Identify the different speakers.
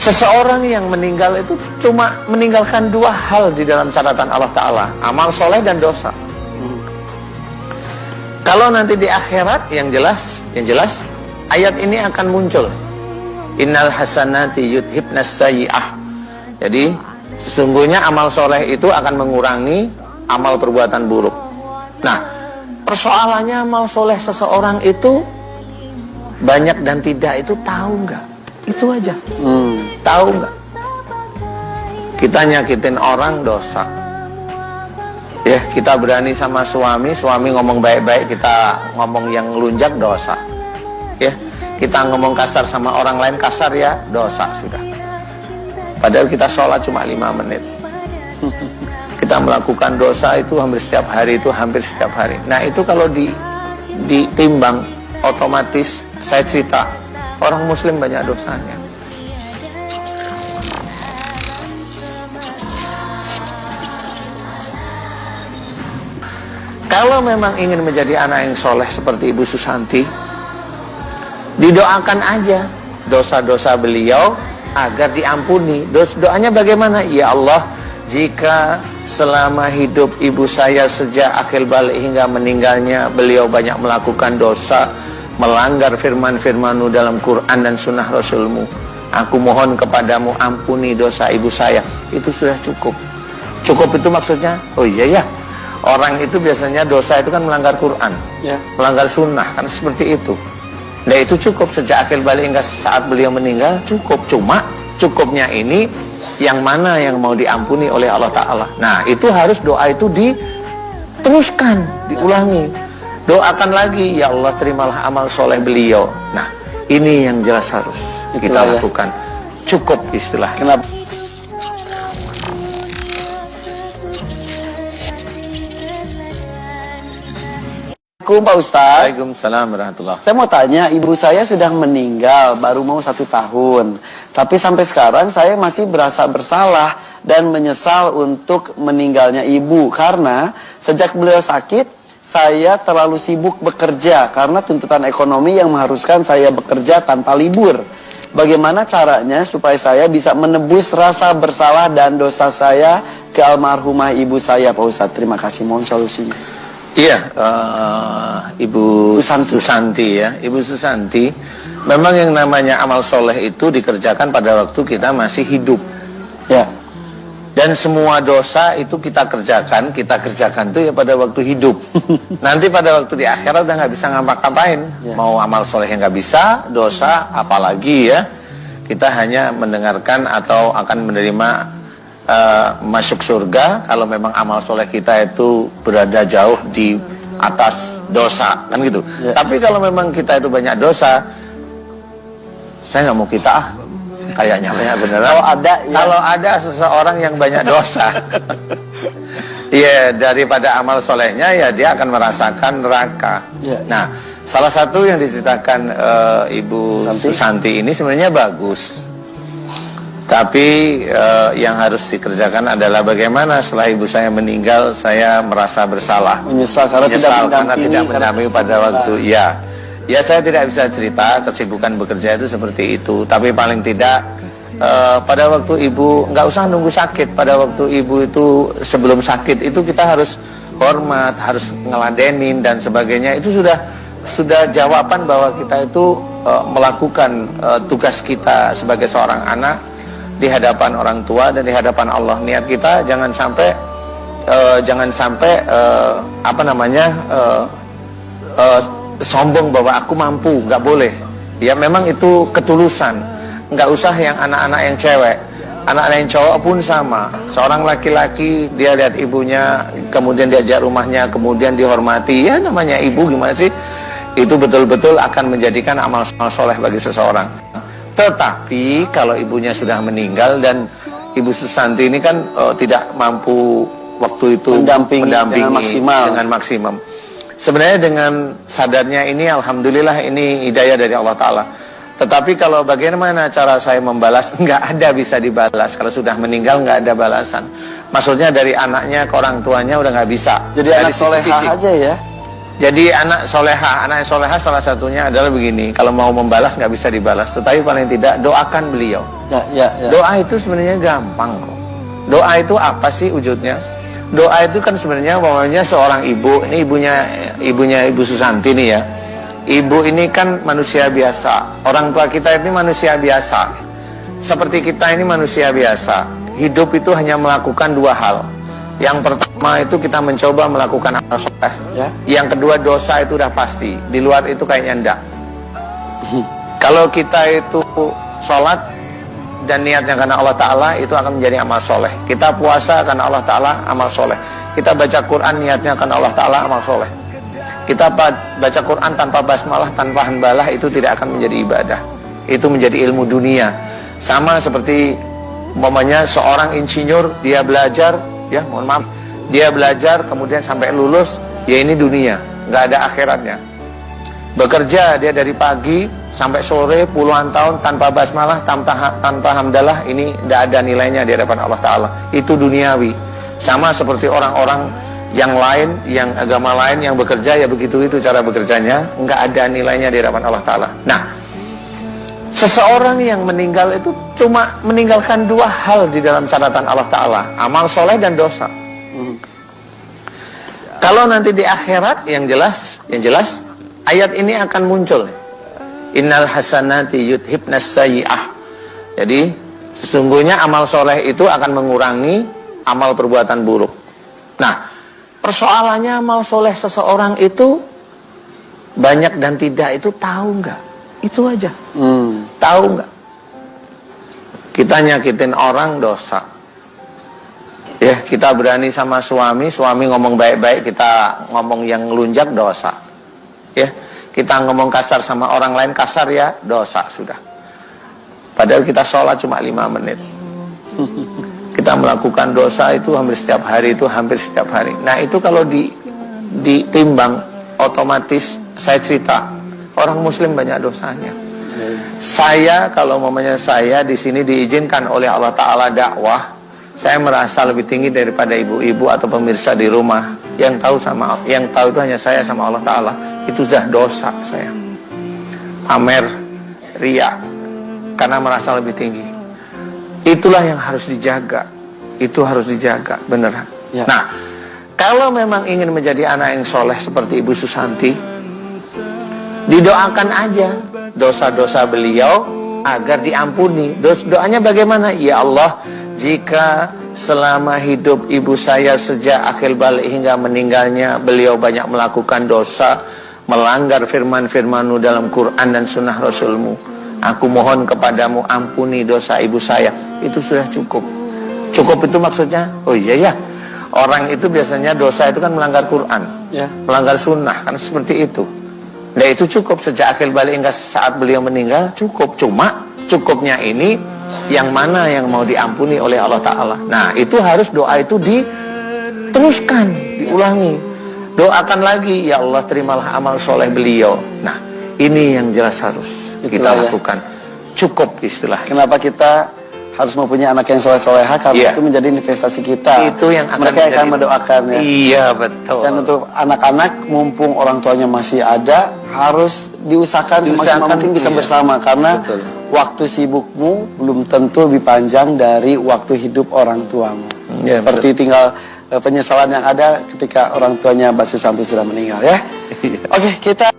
Speaker 1: Seseorang yang meninggal itu cuma meninggalkan dua hal di dalam catatan Allah Ta'ala, amal soleh dan dosa. Kalau nanti di akhirat, yang jelas ayat ini akan muncul. Innal hasanati yudhibnas sayyi'ah. Jadi sesungguhnya amal soleh itu akan mengurangi amal perbuatan buruk. Nah, persoalannya amal soleh seseorang itu banyak dan tidak itu tahu nggak? Itu aja. Tahu nggak? Kita nyakitin orang dosa. Ya, kita berani sama suami ngomong baik-baik, kita ngomong yang ngelunjak dosa. Ya, kita ngomong kasar sama orang lain kasar ya dosa sudah. Padahal kita sholat cuma 5 menit. Kita melakukan dosa itu hampir setiap hari. Nah, itu kalau ditimbang otomatis saya cerita orang muslim banyak dosanya. Kalau memang ingin menjadi anak yang soleh seperti Ibu Susanti, didoakan aja dosa-dosa beliau agar diampuni. Doanya bagaimana? Ya Allah, jika selama hidup ibu saya sejak akhir balik hingga meninggalnya beliau banyak melakukan dosa, melanggar firman-firman-Mu dalam Quran dan sunnah Rasul-Mu, aku mohon kepadamu ampuni dosa ibu saya. Itu sudah cukup. Cukup itu maksudnya, oh iya ya, orang itu biasanya dosa itu kan melanggar Quran, ya, melanggar sunnah, kan seperti itu. Nah, itu cukup sejak akhir balik hingga saat beliau meninggal, cukup. Cuma cukupnya ini yang mana yang mau diampuni oleh Allah Ta'ala. Nah, itu harus doa itu diteruskan, diulangi. Doakan lagi, ya Allah terimalah amal soleh beliau. Nah, ini yang jelas harus kita lakukan. Cukup istilah.
Speaker 2: Kenapa? Assalamualaikum Pak Ustaz.
Speaker 1: Waalaikumsalam warahmatullahi.
Speaker 2: Saya mau tanya, ibu saya sudah meninggal baru mau 1 tahun. Tapi sampai sekarang saya masih berasa bersalah dan menyesal untuk meninggalnya ibu. Karena sejak beliau sakit, saya terlalu sibuk bekerja. Karena tuntutan ekonomi yang mengharuskan saya bekerja tanpa libur. Bagaimana caranya supaya saya bisa menebus rasa bersalah dan dosa saya ke almarhumah ibu saya Pak Ustaz? Terima kasih, mohon solusinya.
Speaker 1: Iya, Ibu Susanti ya. Ibu Susanti, memang yang namanya amal soleh itu dikerjakan pada waktu kita masih hidup.
Speaker 2: Ya.
Speaker 1: Dan semua dosa itu kita kerjakan tuh ya pada waktu hidup. Nanti pada waktu di akhirat udah nggak bisa ngapa-ngapain. Ya. Mau amal soleh yang nggak bisa, dosa apalagi ya. Kita hanya mendengarkan atau akan menerima masuk surga kalau memang amal soleh kita itu berada jauh di atas dosa, kan gitu. Ya. Tapi kalau memang kita itu banyak dosa, saya nggak mau kita kayaknya beneran. Kalau ada seseorang yang banyak dosa, ya daripada amal solehnya ya dia akan merasakan neraka. Ya. Nah, salah satu yang diceritakan Ibu Susanti ini sebenarnya bagus. Tapi yang harus dikerjakan adalah bagaimana setelah ibu saya meninggal saya merasa bersalah, menyesal karena tidak mendampingi pada waktu. Ya saya tidak bisa cerita kesibukan bekerja itu seperti itu. Tapi paling tidak pada waktu ibu, nggak usah nunggu sakit. Pada waktu ibu itu sebelum sakit itu kita harus hormat, harus ngeladenin dan sebagainya. Itu sudah jawaban bahwa kita itu melakukan tugas kita sebagai seorang anak di hadapan orang tua dan di hadapan Allah. Niat kita jangan sampai sombong bahwa aku mampu, nggak boleh. Ya memang itu ketulusan. Nggak usah yang anak-anak yang cewek, anak-anak yang cowok pun sama. Seorang laki-laki dia lihat ibunya, kemudian diajak rumahnya, kemudian dihormati. Ya namanya ibu gimana sih? Itu betul-betul akan menjadikan amal soleh bagi seseorang. Tetapi kalau ibunya sudah meninggal dan Ibu Susanti ini kan tidak mampu waktu itu mendampingi dengan maksimum. Sebenarnya dengan sadarnya ini alhamdulillah ini hidayah dari Allah Ta'ala. Tetapi kalau bagaimana cara saya membalas, nggak ada bisa dibalas. Kalau sudah meninggal nggak ada balasan. Maksudnya dari anaknya ke orang tuanya udah nggak bisa.
Speaker 2: Jadi anak solehah aja ya?
Speaker 1: Jadi anak soleha salah satunya adalah begini, kalau mau membalas nggak bisa dibalas, tetapi paling tidak doakan beliau.
Speaker 2: Ya.
Speaker 1: Doa itu sebenarnya gampang kok. Doa itu apa sih wujudnya? Doa itu kan sebenarnya pokoknya seorang ibu, ini ibunya Ibu Susanti nih ya. Ibu ini kan manusia biasa, orang tua kita ini manusia biasa. Seperti kita ini manusia biasa. Hidup itu hanya melakukan dua hal. Yang pertama itu kita mencoba melakukan amal soleh.
Speaker 2: Ya.
Speaker 1: Yang kedua dosa itu udah pasti. Di luar itu kayaknya enggak. Kalau kita itu sholat dan niatnya karena Allah Ta'ala, itu akan menjadi amal soleh. Kita puasa karena Allah Ta'ala, amal soleh. Kita baca Quran niatnya karena Allah Ta'ala, amal soleh. Kita baca Quran tanpa basmalah, tanpa hamdalah, itu tidak akan menjadi ibadah. Itu menjadi ilmu dunia. Sama seperti umpamanya seorang insinyur, dia belajar, ya mohon maaf, dia belajar kemudian sampai lulus, ya ini dunia, nggak ada akhiratnya. Bekerja dia dari pagi sampai sore puluhan tahun tanpa basmalah, tanpa hamdalah, ini tidak ada nilainya di hadapan Allah Ta'ala. Itu duniawi. Sama seperti orang-orang yang lain, yang agama lain yang bekerja, ya begitu itu cara bekerjanya, nggak ada nilainya di hadapan Allah Ta'ala. Nah, seseorang yang meninggal itu cuma meninggalkan dua hal di dalam catatan Allah Ta'ala, amal soleh dan dosa. Kalau nanti di akhirat, yang jelas ayat ini akan muncul. Innal hasanati yudhibnas sayyi'ah. Jadi sesungguhnya amal soleh itu akan mengurangi amal perbuatan buruk. Nah, persoalannya amal soleh seseorang itu banyak dan tidak itu tahu nggak? Itu aja. Tahu nggak? Kita nyakitin orang dosa. Ya, kita berani sama suami ngomong baik-baik, kita ngomong yang ngelunjak dosa. Ya, kita ngomong kasar sama orang lain kasar, ya dosa sudah. Padahal kita sholat cuma 5 menit. Kita melakukan dosa itu hampir setiap hari. Nah, itu kalau ditimbang otomatis, saya cerita, orang muslim banyak dosanya. Saya kalau mamanya saya di sini diizinkan oleh Allah Ta'ala dakwah, saya merasa lebih tinggi daripada ibu-ibu atau pemirsa di rumah. Yang tahu itu hanya saya sama Allah Ta'ala. Itu sudah dosa saya. Pamer, riya, karena merasa lebih tinggi. Itulah yang harus dijaga. Itu harus dijaga, beneran.
Speaker 2: Ya.
Speaker 1: Nah, kalau memang ingin menjadi anak yang soleh seperti Ibu Susanti, didoakan aja dosa-dosa beliau agar diampuni. Doanya bagaimana? Ya Allah, jika selama hidup ibu saya sejak akhir balik hingga meninggalnya beliau banyak melakukan dosa, melanggar firman-firman-Mu dalam Quran dan sunnah Rasul-Mu, aku mohon kepadamu ampuni dosa ibu saya. Itu sudah cukup. Cukup itu maksudnya, oh iya ya, orang itu biasanya dosa itu kan melanggar Quran,
Speaker 2: Ya.
Speaker 1: melanggar sunnah, kan seperti itu. Nah, itu cukup sejak akhir balik hingga saat beliau meninggal, cukup. Cuma cukupnya ini yang mana yang mau diampuni oleh Allah Ta'ala. Nah, itu harus doa itu diteruskan, diulangi. Doakan lagi, ya Allah terimalah amal soleh beliau. Nah, ini yang jelas harus kita lakukan. Cukup istilah.
Speaker 2: Kenapa kita harus mempunyai anak yang soleh-soleha? Karena itu menjadi investasi kita.
Speaker 1: Itu yang akan
Speaker 2: mereka akan mendoakan, ya.
Speaker 1: Iya, betul.
Speaker 2: Dan untuk anak-anak, mumpung orang tuanya masih ada, harus diusahakan semaksimal mungkin bisa bersama. Karena waktu sibukmu belum tentu lebih panjang dari waktu hidup orang tuamu.
Speaker 1: Ya,
Speaker 2: seperti tinggal penyesalan yang ada ketika orang tuanya Mbak Susanti sudah meninggal, ya. Oke, kita